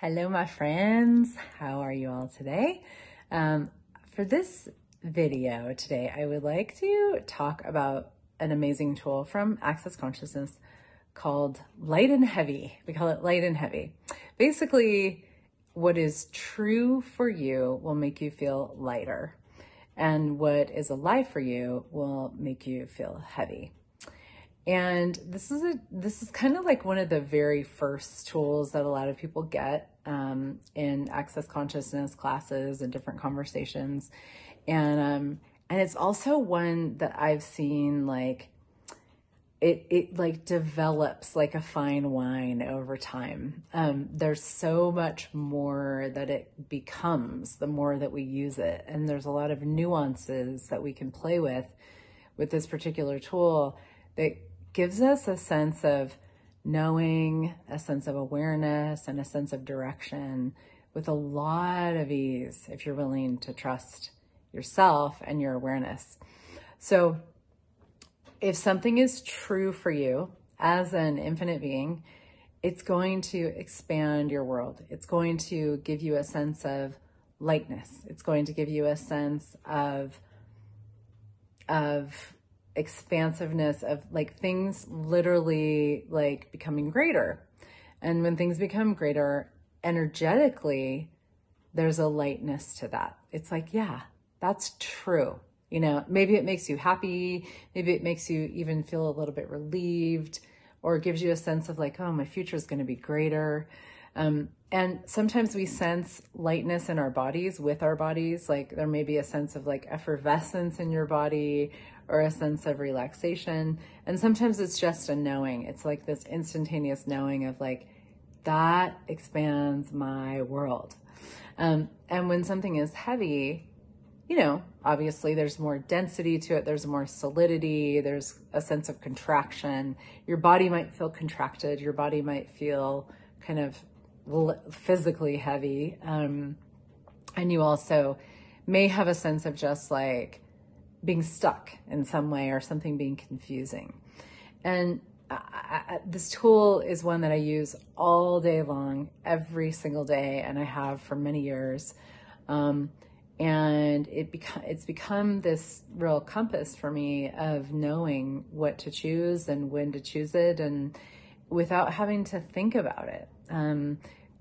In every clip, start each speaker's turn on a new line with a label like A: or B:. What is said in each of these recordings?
A: Hello, my friends. How are you all today? For this video today, I would like to talk about an amazing tool from Access Consciousness called Light and Heavy. We call it Light and Heavy. Basically, what is true for you will make you feel lighter, and what is a lie for you will make you feel heavy. And this is kind of like one of the very first tools that a lot of people get in Access Consciousness classes and different conversations. And it's also one that I've seen like it like develops like a fine wine over time. There's so much more that it becomes the more that we use it. And there's a lot of nuances that we can play with this particular tool that gives us a sense of knowing, a sense of awareness, and a sense of direction with a lot of ease if you're willing to trust yourself and your awareness. So if something is true for you as an infinite being, it's going to expand your world. It's going to give you a sense of lightness. It's going to give you a sense of expansiveness, of like things literally like becoming greater. And when things become greater energetically, there's a lightness to that. It's like, yeah, that's true. You know, maybe it makes you happy. Maybe it makes you even feel a little bit relieved, or gives you a sense of like, oh, my future is going to be greater. And sometimes we sense lightness in our bodies, with our bodies. Like there may be a sense of like effervescence in your body, or a sense of relaxation. And sometimes it's just a knowing. It's like this instantaneous knowing of like, that expands my world. And when something is heavy, you know, obviously there's more density to it. There's more solidity. There's a sense of contraction. Your body might feel contracted. Your body might feel kind of physically heavy. And you also may have a sense of just like being stuck in some way, or something being confusing. And this tool is one that I use all day long, every single day, and I have for many years. And it's become this real compass for me of knowing what to choose and when to choose it, and without having to think about it.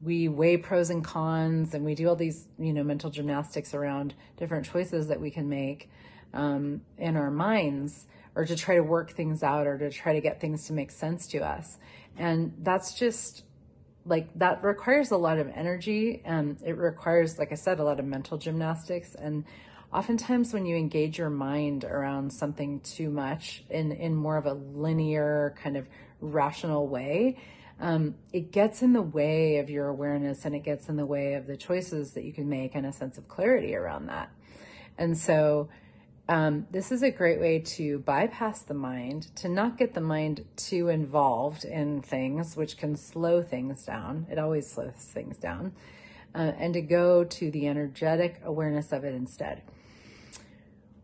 A: We weigh pros and cons, and we do all these, you know, mental gymnastics around different choices that we can make in our minds, or to try to work things out, or to try to get things to make sense to us. And that's just like, that requires a lot of energy. It requires, like I said, a lot of mental gymnastics. And oftentimes when you engage your mind around something too much in more of a linear kind of rational way, it gets in the way of your awareness, and it gets in the way of the choices that you can make, and a sense of clarity around that. And so this is a great way to bypass the mind, to not get the mind too involved in things, which can slow things down. It always slows things down. And to go to the energetic awareness of it instead.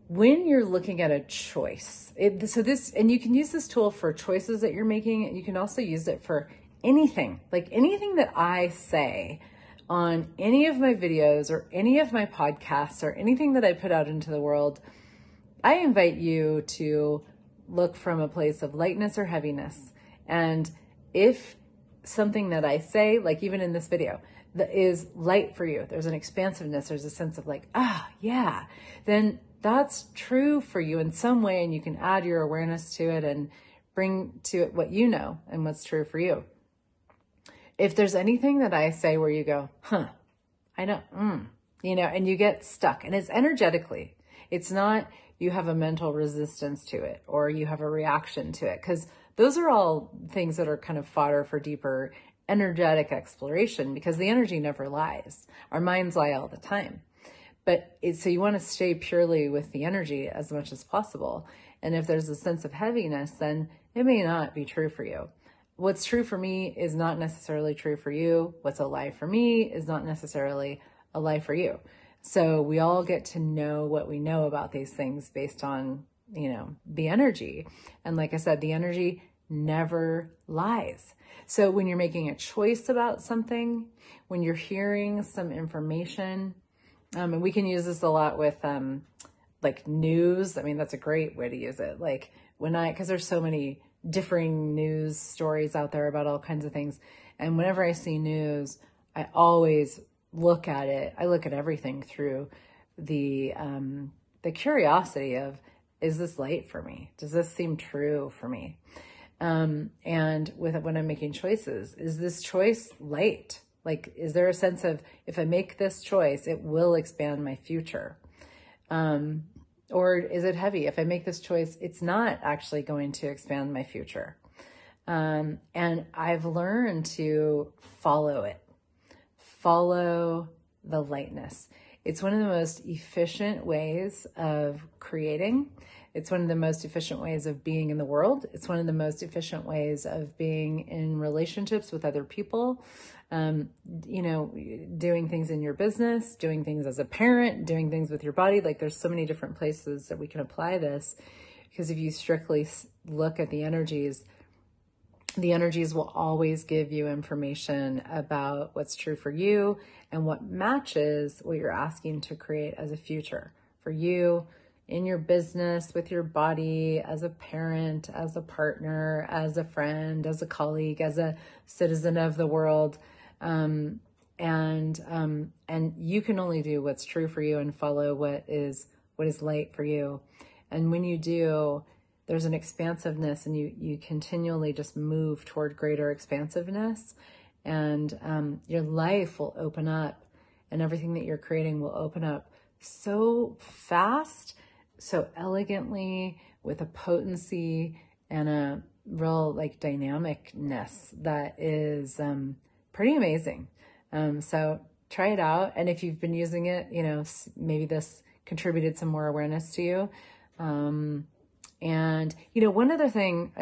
A: When you're looking at a choice, and you can use this tool for choices that you're making, and you can also use it for anything, like anything that I say on any of my videos or any of my podcasts or anything that I put out into the world. I invite you to look from a place of lightness or heaviness. And if something that I say, like even in this video, that is light for you, there's an expansiveness, there's a sense of like, yeah, then that's true for you in some way, and you can add your awareness to it and bring to it what you know and what's true for you. If there's anything that I say where you go, I know, you know, and you get stuck, and it's energetically, it's not you have a mental resistance to it, or you have a reaction to it, because those are all things that are kind of fodder for deeper energetic exploration, because the energy never lies. Our minds lie all the time. So you want to stay purely with the energy as much as possible. And if there's a sense of heaviness, then it may not be true for you. What's true for me is not necessarily true for you. What's a lie for me is not necessarily a lie for you. So we all get to know what we know about these things based on, you know, the energy. And like I said, the energy never lies. So when you're making a choice about something, when you're hearing some information, and we can use this a lot with like news. I mean, that's a great way to use it. Like because there's so many differing news stories out there about all kinds of things. And whenever I see news, I always look at it. I look at everything through the curiosity of, is this light for me? Does this seem true for me? And when I'm making choices, is this choice light? Like, is there a sense of, if I make this choice, it will expand my future? Or is it heavy? If I make this choice, it's not actually going to expand my future. And I've learned to follow it. Follow the lightness. It's one of the most efficient ways of creating. It's one of the most efficient ways of being in the world. It's one of the most efficient ways of being in relationships with other people. Doing things in your business, doing things as a parent, doing things with your body. Like, there's so many different places that we can apply this, because if you strictly look at the energies will always give you information about what's true for you and what matches what you're asking to create as a future for you in your business, with your body, as a parent, as a partner, as a friend, as a colleague, as a citizen of the world. And you can only do what's true for you and follow what is light for you. And when you do, there's an expansiveness, and you continually just move toward greater expansiveness, and your life will open up, and everything that you're creating will open up so fast, so elegantly, with a potency and a real like dynamicness that is pretty amazing. So try it out. And if you've been using it, maybe this contributed some more awareness to you. And one other thing,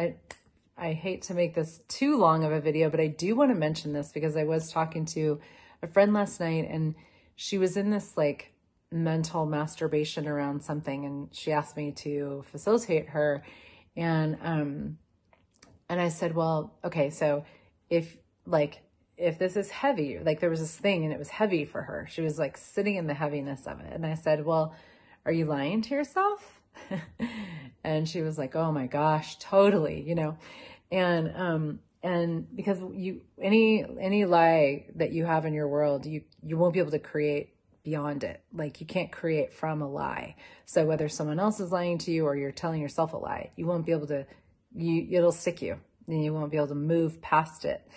A: I hate to make this too long of a video, but I do want to mention this because I was talking to a friend last night, and she was in this like mental masturbation around something, and she asked me to facilitate her. And I said, well, okay, so if this is heavy, like there was this thing and it was heavy for her. She was like sitting in the heaviness of it. And I said, well, are you lying to yourself? And she was like, oh my gosh, totally, and because any lie that you have in your world, you won't be able to create beyond it. Like, you can't create from a lie. So whether someone else is lying to you or you're telling yourself a lie, you won't be able to, it'll stick you, and you won't be able to move past it.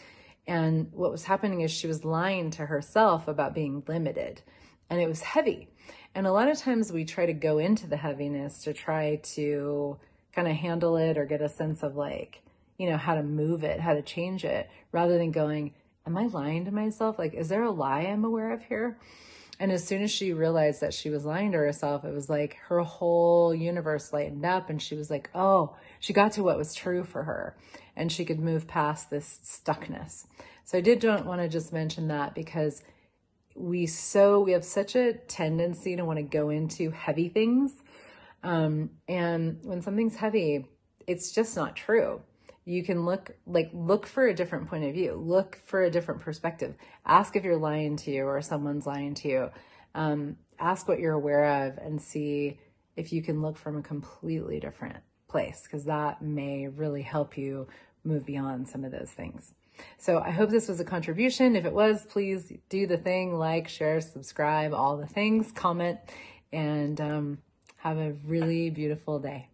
A: And what was happening is she was lying to herself about being limited, and it was heavy. And a lot of times we try to go into the heaviness to try to kind of handle it or get a sense of like, how to move it, how to change it, rather than going, am I lying to myself? Like, is there a lie I'm aware of here? And as soon as she realized that she was lying to herself, it was like her whole universe lightened up, and she was like, oh, she got to what was true for her, and she could move past this stuckness. So I don't want to just mention that, because we have such a tendency to want to go into heavy things. And when something's heavy, it's just not true. You can look for a different point of view, look for a different perspective, ask if you're lying to you or someone's lying to you. Ask what you're aware of and see if you can look from a completely different place, because that may really help you move beyond some of those things. So I hope this was a contribution. If it was, please do the thing, like, share, subscribe, all the things, comment, and have a really beautiful day.